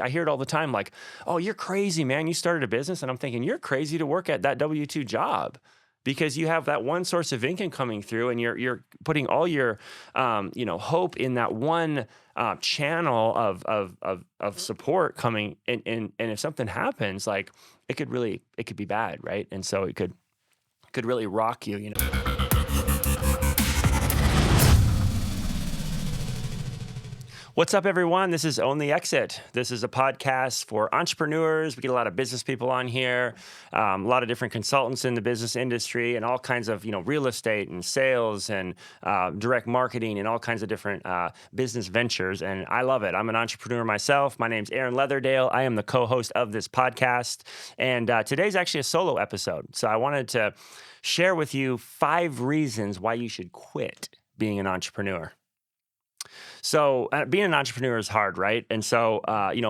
I hear it all the time, like, oh, you're crazy, man. You started a business. And I'm thinking, you're crazy to work at that W-2 job because you have that one source of income coming through and you're putting all your, hope in that one channel of support coming in. And if something happens, like it could be bad. Right. And so it could really rock you, you know. What's up, everyone? This is Own the Exit. This is a podcast for entrepreneurs. We get a lot of business people on here, a lot of different consultants in the business industry, and all kinds of real estate and sales and direct marketing and all kinds of different business ventures. And I love it. I'm an entrepreneur myself. My name's Aaron Leatherdale. I am the co-host of this podcast, and today's actually a solo episode. So I wanted to share with you 5 reasons why you should quit being an entrepreneur. So being an entrepreneur is hard, right? And so,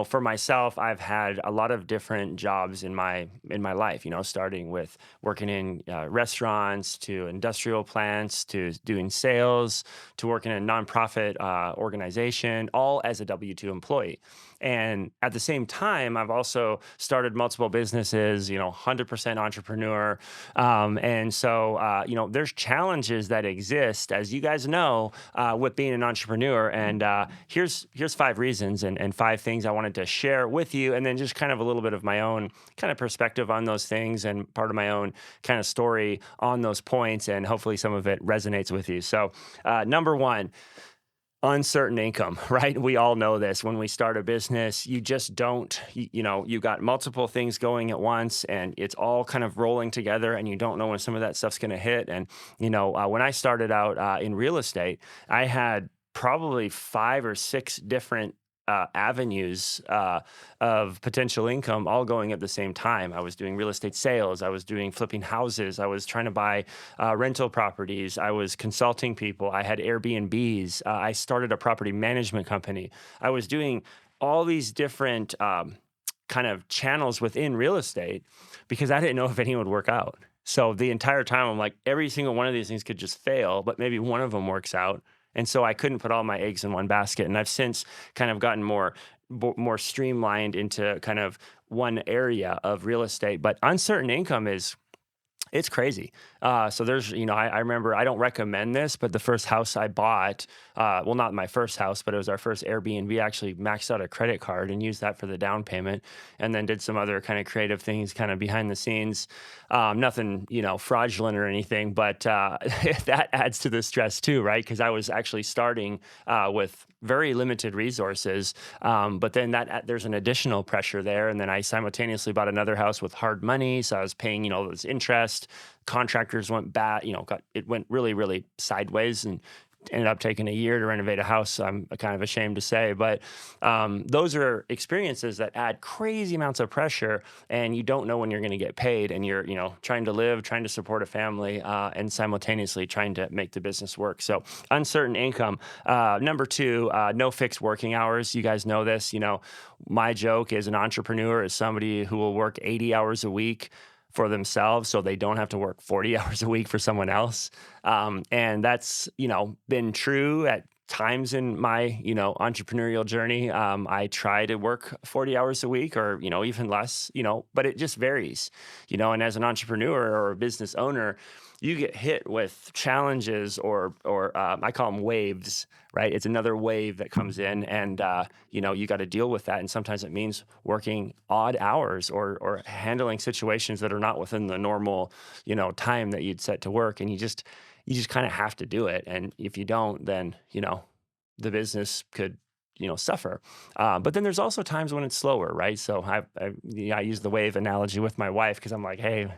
for myself, I've had a lot of different jobs in my life. Starting with working in restaurants, to industrial plants, to doing sales, to working in a nonprofit organization, all as a W-2 employee. And at the same time, I've also started multiple businesses. 100% entrepreneur. And so, there's challenges that exist, as you guys know, with being an entrepreneur. And here's 5 reasons and 5 things I wanted to share with you, and then just kind of a little bit of my own kind of perspective on those things and part of my own kind of story on those points, and hopefully some of it resonates with you. So number 1, uncertain income, right? We all know this. When we start a business, you just don't, you got multiple things going at once and it's all kind of rolling together and you don't know when some of that stuff's going to hit. And, when I started out in real estate, I had probably 5 or 6 different avenues of potential income all going at the same time. I was doing real estate sales. I was doing flipping houses. I was trying to buy rental properties. I was consulting people. I had Airbnbs. I started a property management company. I was doing all these different kind of channels within real estate because I didn't know if any would work out. So the entire time I'm like, every single one of these things could just fail, but maybe one of them works out. And so I couldn't put all my eggs in one basket. And I've since kind of gotten more streamlined into kind of one area of real estate. But uncertain income it's crazy. So there's, I remember, I don't recommend this, but the first house I bought, well, not my first house, but it was our first Airbnb, actually maxed out a credit card and used that for the down payment, and then did some other kind of creative things kind of behind the scenes. Nothing, fraudulent or anything, but that adds to the stress too, right? Because I was actually starting with very limited resources, but then there's an additional pressure there. And then I simultaneously bought another house with hard money. So I was paying, this interest. Contractors went bad, it went really, really sideways and ended up taking a year to renovate a house. I'm kind of ashamed to say, but those are experiences that add crazy amounts of pressure, and you don't know when you're going to get paid, and you're, trying to live, trying to support a family, and simultaneously trying to make the business work. So uncertain income. Number 2, no fixed working hours. You guys know this. My joke is an entrepreneur is somebody who will work 80 hours a week for themselves so they don't have to work 40 hours a week for someone else. And that's, been true at times in my, entrepreneurial journey. I try to work 40 hours a week or, even less, but it just varies, and as an entrepreneur or a business owner, you get hit with challenges or I call them waves, right? It's another wave that comes in and, you got to deal with that. And sometimes it means working odd hours or handling situations that are not within the normal, time that you'd set to work. And you just kind of have to do it. And if you don't, then, the business could, suffer. But then there's also times when it's slower, right? So I use the wave analogy with my wife because I'm like, hey,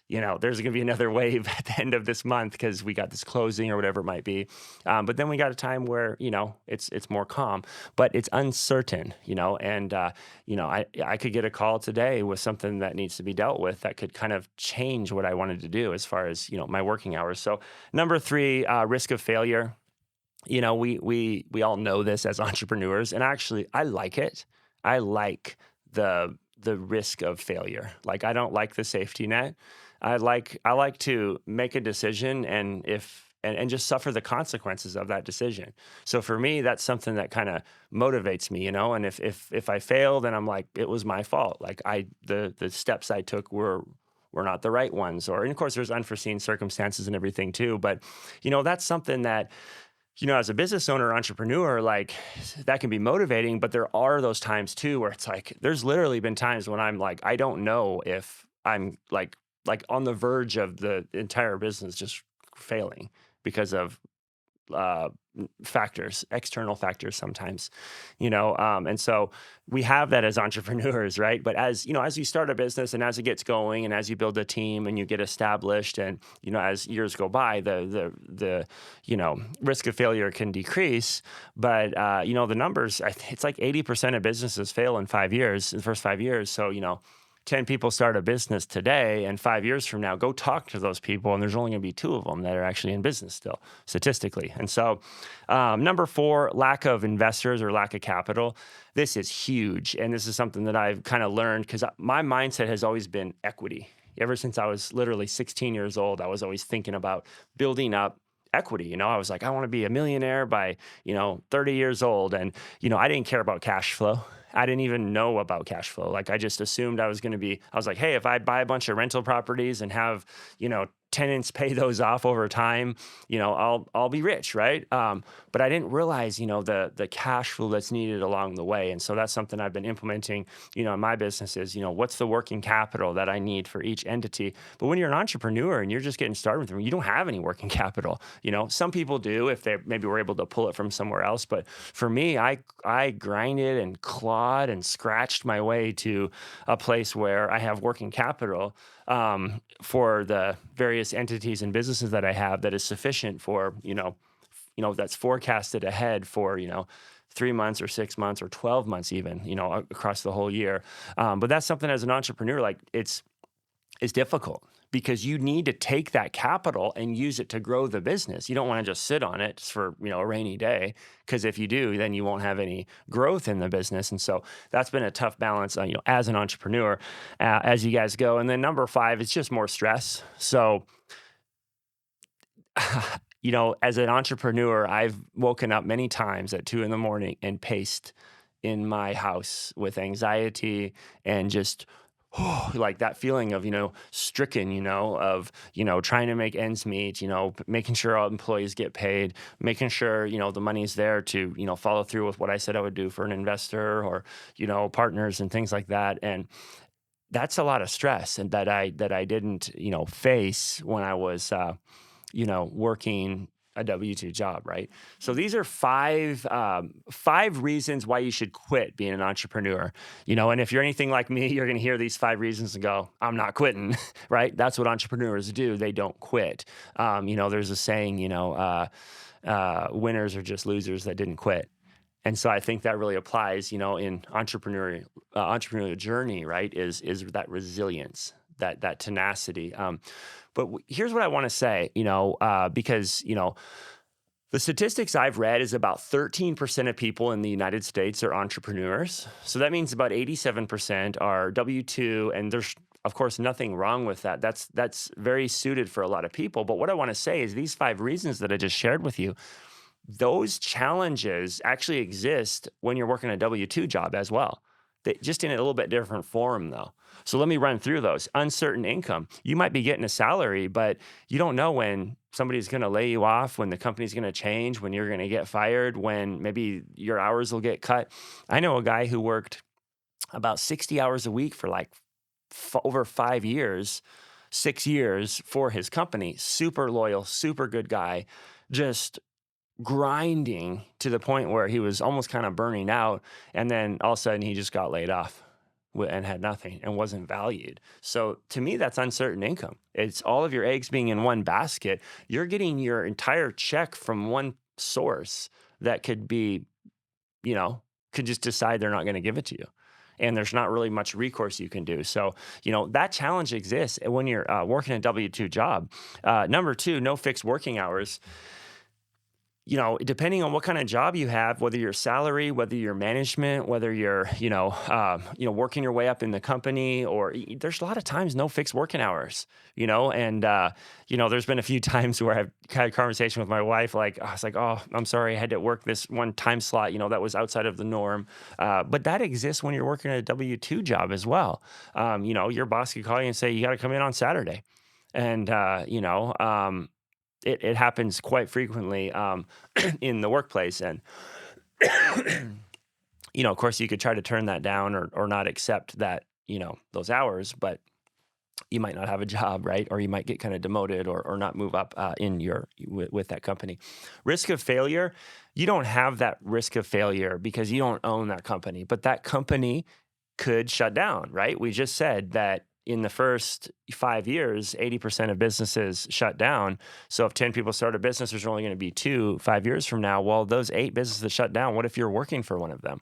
there's going to be another wave at the end of this month because we got this closing or whatever it might be. But then we got a time where, it's more calm, but it's uncertain, and, I could get a call today with something that needs to be dealt with that could kind of change what I wanted to do as far as, my working hours. So number 3, risk of failure. We all know this as entrepreneurs, and actually I like it. I like the risk of failure. Like, I don't like the safety net. I like to make a decision, and if and just suffer the consequences of that decision. So for me, that's something that kind of motivates me, and if I fail, then I'm like, it was my fault. Like the steps I took were not the right ones. And of course there's unforeseen circumstances and everything too. But that's something that, as a business owner, entrepreneur, like that can be motivating, but there are those times too where it's like, there's literally been times when I'm like, I don't know if I'm like on the verge of the entire business just failing because of uh, external factors sometimes, and so we have that as entrepreneurs, right? But as you start a business and as it gets going and as you build a team and you get established and, as years go by, the risk of failure can decrease. But, the numbers, it's like 80% of businesses fail in 5 years, in the first 5 years. So, 10 people start a business today, and 5 years from now, go talk to those people, and there's only going to be 2 of them that are actually in business still, statistically. And so, number 4, lack of investors or lack of capital. This is huge, and this is something that I've kind of learned because my mindset has always been equity. Ever since I was literally 16 years old, I was always thinking about building up equity. I was like, I want to be a millionaire by, 30 years old. And, I didn't care about cash flow. I didn't even know about cash flow. Like I just assumed I was like, hey, if I buy a bunch of rental properties and have, tenants pay those off over time, I'll be rich, right? But I didn't realize, the cash flow that's needed along the way. And so that's something I've been implementing, in my business is, what's the working capital that I need for each entity? But when you're an entrepreneur and you're just getting started with them, you don't have any working capital. Some people do if they maybe were able to pull it from somewhere else. But for me, I grinded and clawed and scratched my way to a place where I have working capital for the various entities and businesses that I have that is sufficient for, that's forecasted ahead for, 3 months or 6 months or 12 months even, across the whole year. But that's something as an entrepreneur, like it's difficult because you need to take that capital and use it to grow the business. You don't want to just sit on it for, a rainy day, because if you do, then you won't have any growth in the business. And so that's been a tough balance, as an entrepreneur, as you guys go. And then number 5, it's just more stress. So, as an entrepreneur, I've woken up many times at 2 a.m. and paced in my house with anxiety and just like that feeling of, stricken, of, trying to make ends meet, making sure all employees get paid, making sure, the money's there to, follow through with what I said I would do for an investor or, partners and things like that. And that's a lot of stress and that I didn't, face when I was, working a W-2 job, right? So these are 5 reasons why you should quit being an entrepreneur, and if you're anything like me, you're going to hear these 5 reasons and go, I'm not quitting, right? That's what entrepreneurs do. They don't quit. There's a saying, winners are just losers that didn't quit. And so I think that really applies, in entrepreneurial journey, right? Is that resilience, that tenacity. But here's what I want to say, because, the statistics I've read is about 13% of people in the United States are entrepreneurs. So that means about 87% are W-2, and there's, of course, nothing wrong with that. That's very suited for a lot of people. But what I want to say is these 5 reasons that I just shared with you, those challenges actually exist when you're working a W-2 job as well. Just in a little bit different form, though. So let me run through those. Uncertain income. You might be getting a salary, but you don't know when somebody's going to lay you off, when the company's going to change, when you're going to get fired, when maybe your hours will get cut. I know a guy who worked about 60 hours a week for like over 5 years, 6 years for his company. Super loyal, super good guy, just grinding to the point where he was almost kind of burning out. And then all of a sudden he just got laid off and had nothing and wasn't valued. So to me, that's uncertain income. It's all of your eggs being in one basket. You're getting your entire check from one source that could be, could just decide they're not going to give it to you. And there's not really much recourse you can do. So, that challenge exists when you're working a W-2 job. Number 2, no fixed working hours. depending on what kind of job you have, whether you're salary, whether you're management, whether you're, working your way up in the company, or there's a lot of times no fixed working hours, and, there's been a few times where I've had a conversation with my wife, like, I was like, oh, I'm sorry, I had to work this one time slot, that was outside of the norm. But that exists when you're working a W-2 job as well. Your boss could call you and say, you got to come in on Saturday. And, it happens quite frequently in the workplace. And, of course, you could try to turn that down or not accept that, those hours, but you might not have a job, right? Or you might get kind of demoted or not move up with that company. Risk of failure, you don't have that risk of failure because you don't own that company, but that company could shut down, right? We just said that in the first 5 years, 80% of businesses shut down. So if 10 people start a business, there's only going to be 2 5 years from now. Well, those 8 businesses that shut down, what if you're working for one of them,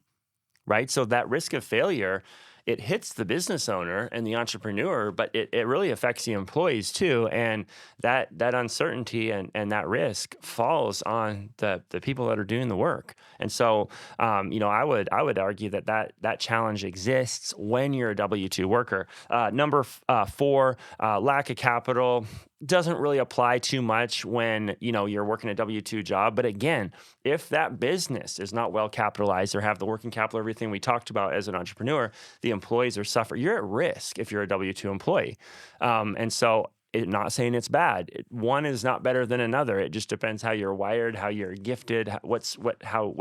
right? So that risk of failure, it hits the business owner and the entrepreneur, but it really affects the employees too. And that uncertainty and that risk falls on the people that are doing the work. And so, I would argue that challenge exists when you're a W-2 worker. Number 4, lack of capital doesn't really apply too much when, you're working a W-2 job. But again, if that business is not well capitalized or have the working capital, everything we talked about as an entrepreneur, the employees are suffering. You're at risk if you're a W-2 employee. And so not saying it's bad. One is not better than another. It just depends how you're wired, how you're gifted, what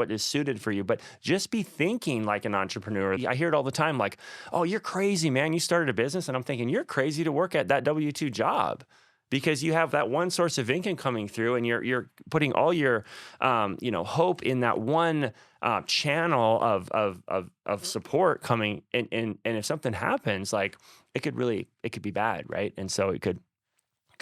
is suited for you. But just be thinking like an entrepreneur. I hear it all the time, like, oh, you're crazy, man. You started a business. And I'm thinking, you're crazy to work at that W-2 job, because you have that one source of income coming through, and you're putting all your hope in that one channel of support coming. And if something happens, like it could be bad, right? And so it could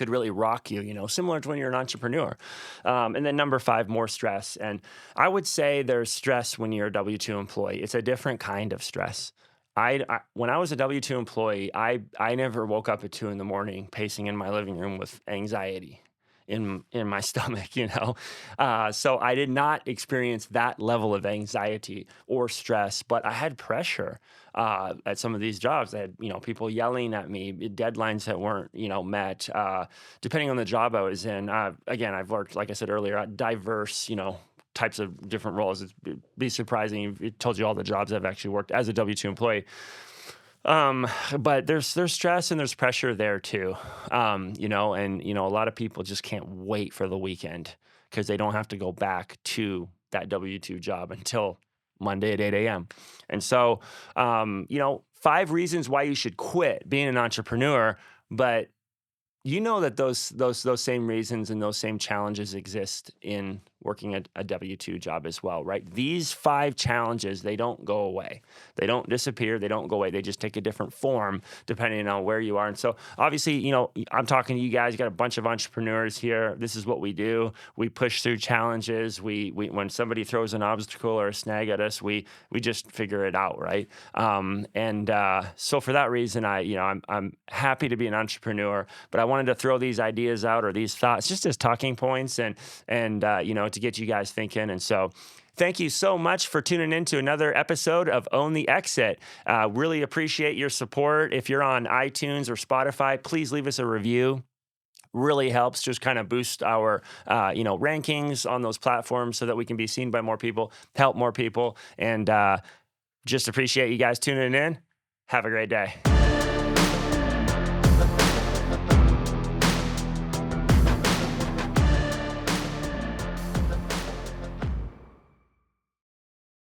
really rock you, similar to when you're an entrepreneur. And then number 5, more stress. And I would say there's stress when you're a W-2 employee. It's a different kind of stress. When I was a W-2 employee, I never woke up at 2 a.m. pacing in my living room with anxiety in my stomach, So I did not experience that level of anxiety or stress, but I had pressure at some of these jobs. I had, people yelling at me, deadlines that weren't, met, depending on the job I was in. Again, I've worked, like I said earlier, diverse, types of different roles. It'd be surprising if it told you all the jobs I've actually worked as a W-2 employee. But there's stress and there's pressure there too. And a lot of people just can't wait for the weekend because they don't have to go back to that W-2 job until Monday at 8 a.m. And so, 5 reasons why you should quit being an entrepreneur, but that those same reasons and those same challenges exist in working a W-2 job as well, right? These 5 challenges, they don't go away. They don't disappear. They don't go away. They just take a different form depending on where you are. And so obviously, I'm talking to you guys. You got a bunch of entrepreneurs here. This is what we do. We push through challenges. We when somebody throws an obstacle or a snag at us, we just figure it out, right? So for that reason, I'm happy to be an entrepreneur, but I wanted to throw these ideas out or these thoughts just as talking points and to get you guys thinking. And so thank you so much for tuning in to another episode of Own the Exit. Really appreciate your support. If you're on iTunes or Spotify, please leave us a review. Really helps just kind of boost our, rankings on those platforms so that we can be seen by more people, help more people. And just appreciate you guys tuning in. Have a great day.